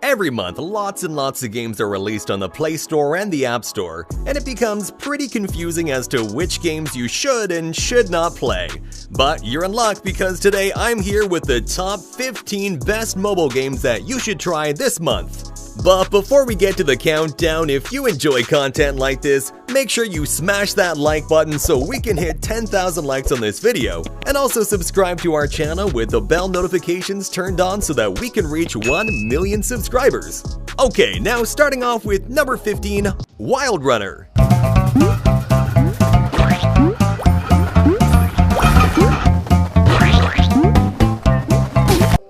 Every month, lots and lots of games are released on the Play Store and the App Store, and it becomes pretty confusing as to which games you should and should not play. But you're in luck because today I'm here with the top 15 best mobile games that you should try this month. But before we get to the countdown, if you enjoy content like this, make sure you smash that like button so we can hit 10,000 likes on this video, and also subscribe to our channel with the bell notifications turned on so that we can reach 1 million subscribers. Okay, now starting off with number 15, Wild Runner.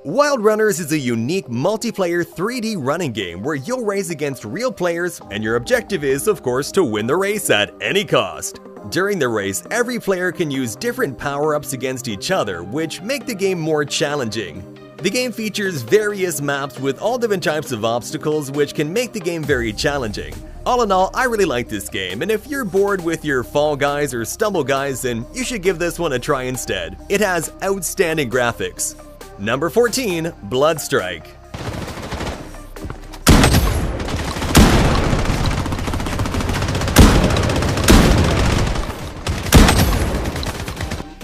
Wild Runners is a unique multiplayer 3D running game where you'll race against real players, and your objective is, of course, to win the race at any cost. During the race, every player can use different power-ups against each other, which make the game more challenging. The game features various maps with all different types of obstacles, which can make the game very challenging. All in all, I really like this game, and if you're bored with your Fall Guys or Stumble Guys, then you should give this one a try instead. It has outstanding graphics. Number 14, Bloodstrike.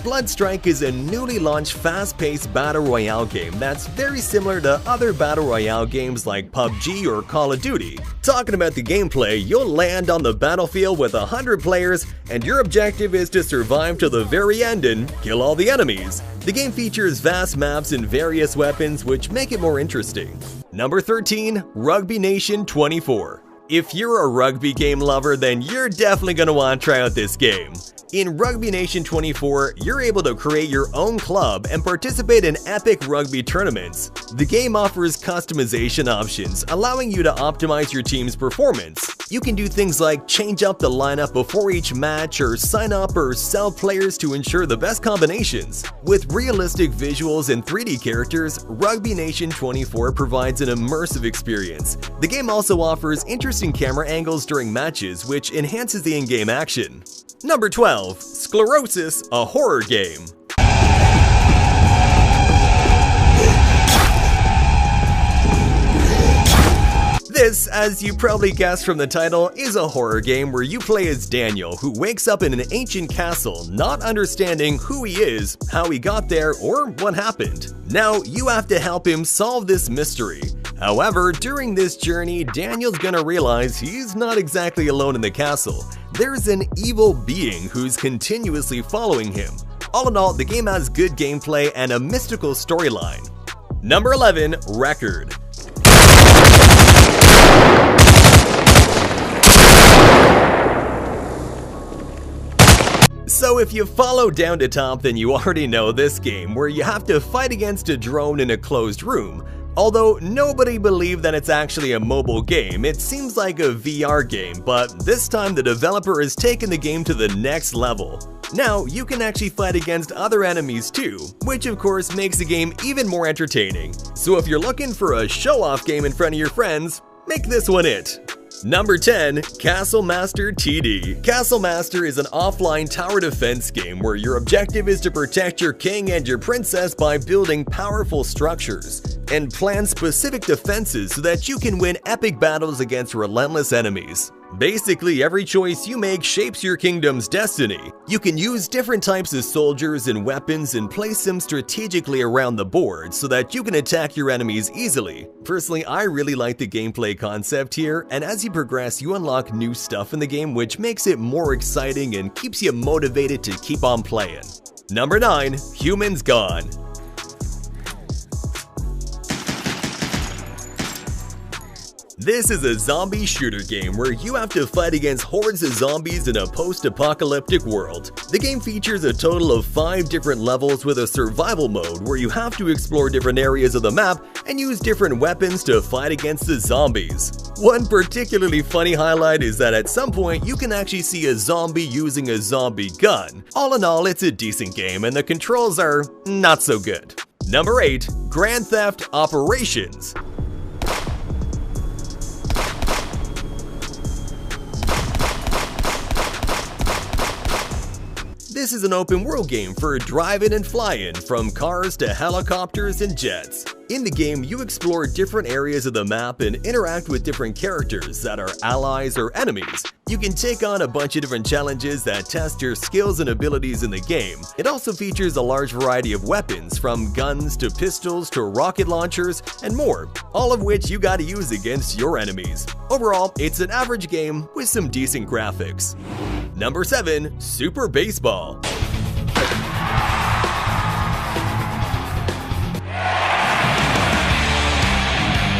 Bloodstrike is a newly launched fast-paced battle royale game that's very similar to other battle royale games like PUBG or Call of Duty. Talking about the gameplay, you'll land on the battlefield with 100 players, and your objective is to survive to the very end and kill all the enemies. The game features vast maps and various weapons, which make it more interesting. Number 13, Rugby Nation 24. If you're a rugby game lover, then you're definitely going to want to try out this game. In Rugby Nation 24, you're able to create your own club and participate in epic rugby tournaments. The game offers customization options, allowing you to optimize your team's performance. You can do things like change up the lineup before each match or sign up or sell players to ensure the best combinations. With realistic visuals and 3D characters, Rugby Nation 24 provides an immersive experience. The game also offers interesting camera angles during matches, which enhances the in-game action. Number 12, Sclerosis, a horror game. This, as you probably guessed from the title, is a horror game where you play as Daniel, who wakes up in an ancient castle, not understanding who he is, how he got there, or what happened. Now, you have to help him solve this mystery. However, during this journey, Daniel's gonna realize he's not exactly alone in the castle. There's an evil being who's continuously following him. All in all, the game has good gameplay and a mystical storyline. Number 11, Record. So if you follow down to top, then you already know this game, where you have to fight against a drone in a closed room. Although nobody believed that it's actually a mobile game, it seems like a VR game, but this time the developer has taken the game to the next level. Now, you can actually fight against other enemies too, which of course makes the game even more entertaining. So if you're looking for a show-off game in front of your friends, make this one it. Number 10, Castle Master TD. Castle Master is an offline tower defense game where your objective is to protect your king and your princess by building powerful structures and plan specific defenses so that you can win epic battles against relentless enemies. Basically, every choice you make shapes your kingdom's destiny. You can use different types of soldiers and weapons and place them strategically around the board so that you can attack your enemies easily. Personally, I really like the gameplay concept here, and as you progress, you unlock new stuff in the game, which makes it more exciting and keeps you motivated to keep on playing. Number 9, Humans Gone. This is a zombie shooter game where you have to fight against hordes of zombies in a post-apocalyptic world. The game features a total of 5 different levels with a survival mode where you have to explore different areas of the map and use different weapons to fight against the zombies. One particularly funny highlight is that at some point you can actually see a zombie using a zombie gun. All in all, it's a decent game and the controls are not so good. Number 8, Grand Theft Operations. This is an open world game for driving and flying, from cars to helicopters and jets. In the game, you explore different areas of the map and interact with different characters that are allies or enemies. You can take on a bunch of different challenges that test your skills and abilities in the game. It also features a large variety of weapons, from guns to pistols to rocket launchers and more, all of which you gotta use against your enemies. Overall, it's an average game with some decent graphics. Number 7. Super Baseball.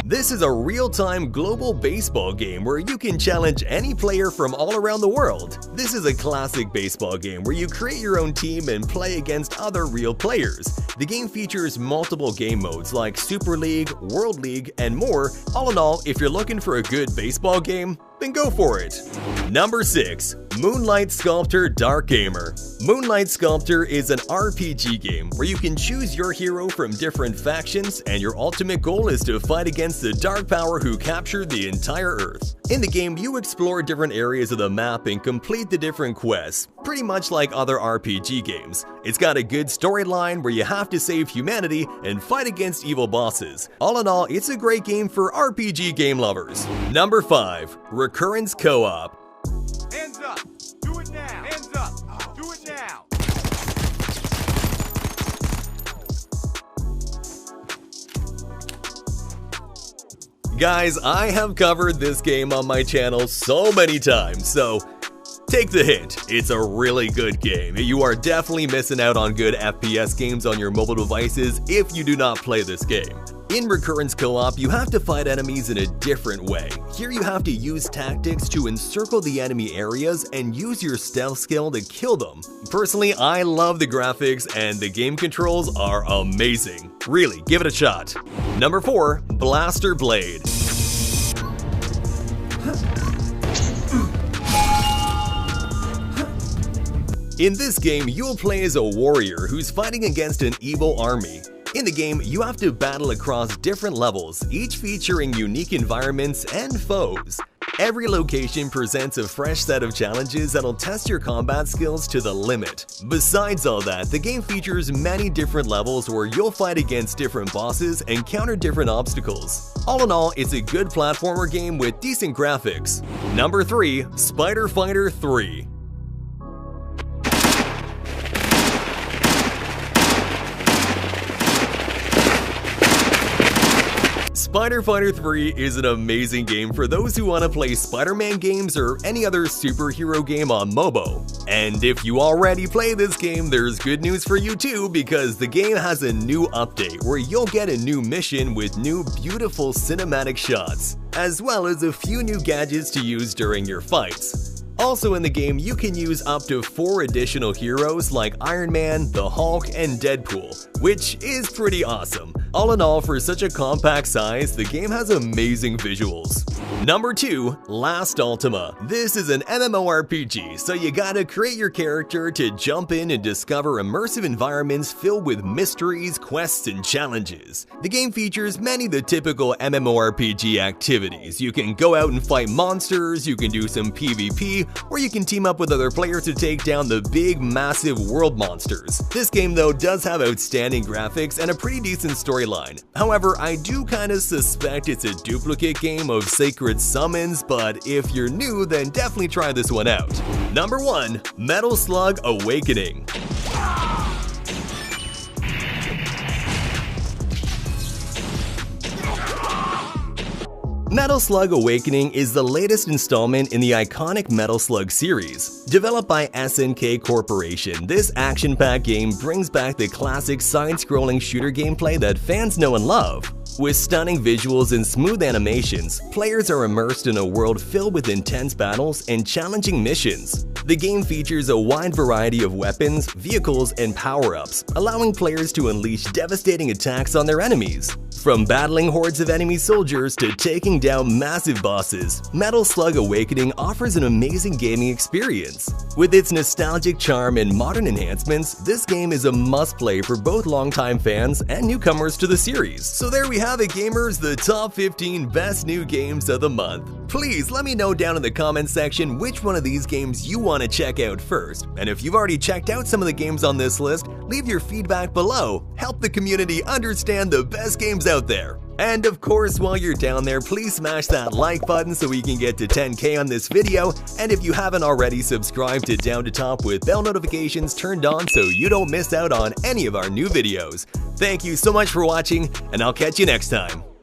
This is a real-time global baseball game where you can challenge any player from all around the world. This is a classic baseball game where you create your own team and play against other real players. The game features multiple game modes like Super League, World League, and more. All in all, if you're looking for a good baseball game, then go for it. Number 6. Moonlight Sculptor Dark Gamer. Moonlight Sculptor is an RPG game where you can choose your hero from different factions, and your ultimate goal is to fight against the Dark Power who captured the entire Earth. In the game, you explore different areas of the map and complete the different quests, pretty much like other RPG games. It's got a good storyline where you have to save humanity and fight against evil bosses. All in all, it's a great game for RPG game lovers. Number 5. Recurrence Co-op. Hands up! Do it now! Hands up! Do it now! Guys, I have covered this game on my channel so many times, so take the hint. It's a really good game. You are definitely missing out on good FPS games on your mobile devices if you do not play this game. In Recurrence Co-op, you have to fight enemies in a different way. Here you have to use tactics to encircle the enemy areas and use your stealth skill to kill them. Personally, I love the graphics and the game controls are amazing. Really, give it a shot. Number 4. Blaster Blade. In this game, you'll play as a warrior who's fighting against an evil army. In the game, you have to battle across different levels, each featuring unique environments and foes. Every location presents a fresh set of challenges that'll test your combat skills to the limit. Besides all that, the game features many different levels where you'll fight against different bosses and counter different obstacles. All in all, it's a good platformer game with decent graphics. Number 3. Spider Fighter 3. Spider Fighter 3 is an amazing game for those who want to play Spider-Man games or any other superhero game on Mobo. And if you already play this game, there's good news for you too, because the game has a new update where you'll get a new mission with new beautiful cinematic shots, as well as a few new gadgets to use during your fights. Also in the game, you can use up to 4 additional heroes like Iron Man, the Hulk, and Deadpool, which is pretty awesome. All in all, for such a compact size, the game has amazing visuals. Number 2. Last Ultima. This is an MMORPG, so you gotta create your character to jump in and discover immersive environments filled with mysteries, quests, and challenges. The game features many of the typical MMORPG activities. You can go out and fight monsters, you can do some PvP, or you can team up with other players to take down the big, massive world monsters. This game, though, does have outstanding graphics and a pretty decent storyline. However, I do kinda suspect it's a duplicate game of Sacred Summons, but if you're new, then definitely try this one out. Number 1. Metal Slug Awakening. Metal Slug Awakening is the latest installment in the iconic Metal Slug series. Developed by SNK Corporation, this action-packed game brings back the classic side-scrolling shooter gameplay that fans know and love. With stunning visuals and smooth animations, players are immersed in a world filled with intense battles and challenging missions. The game features a wide variety of weapons, vehicles, and power-ups, allowing players to unleash devastating attacks on their enemies. From battling hordes of enemy soldiers to taking down massive bosses, Metal Slug Awakening offers an amazing gaming experience. With its nostalgic charm and modern enhancements, this game is a must-play for both longtime fans and newcomers to the series. So there we have it, gamers, the top 15 best new games of the month. Please let me know down in the comment section which one of these games you want want to check out first. And if you've already checked out some of the games on this list, leave your feedback below. Help the community understand the best games out there. And of course, while you're down there, please smash that like button so we can get to 10K on this video. And if you haven't already, subscribe to Down to Top with bell notifications turned on so you don't miss out on any of our new videos. Thank you so much for watching, and I'll catch you next time.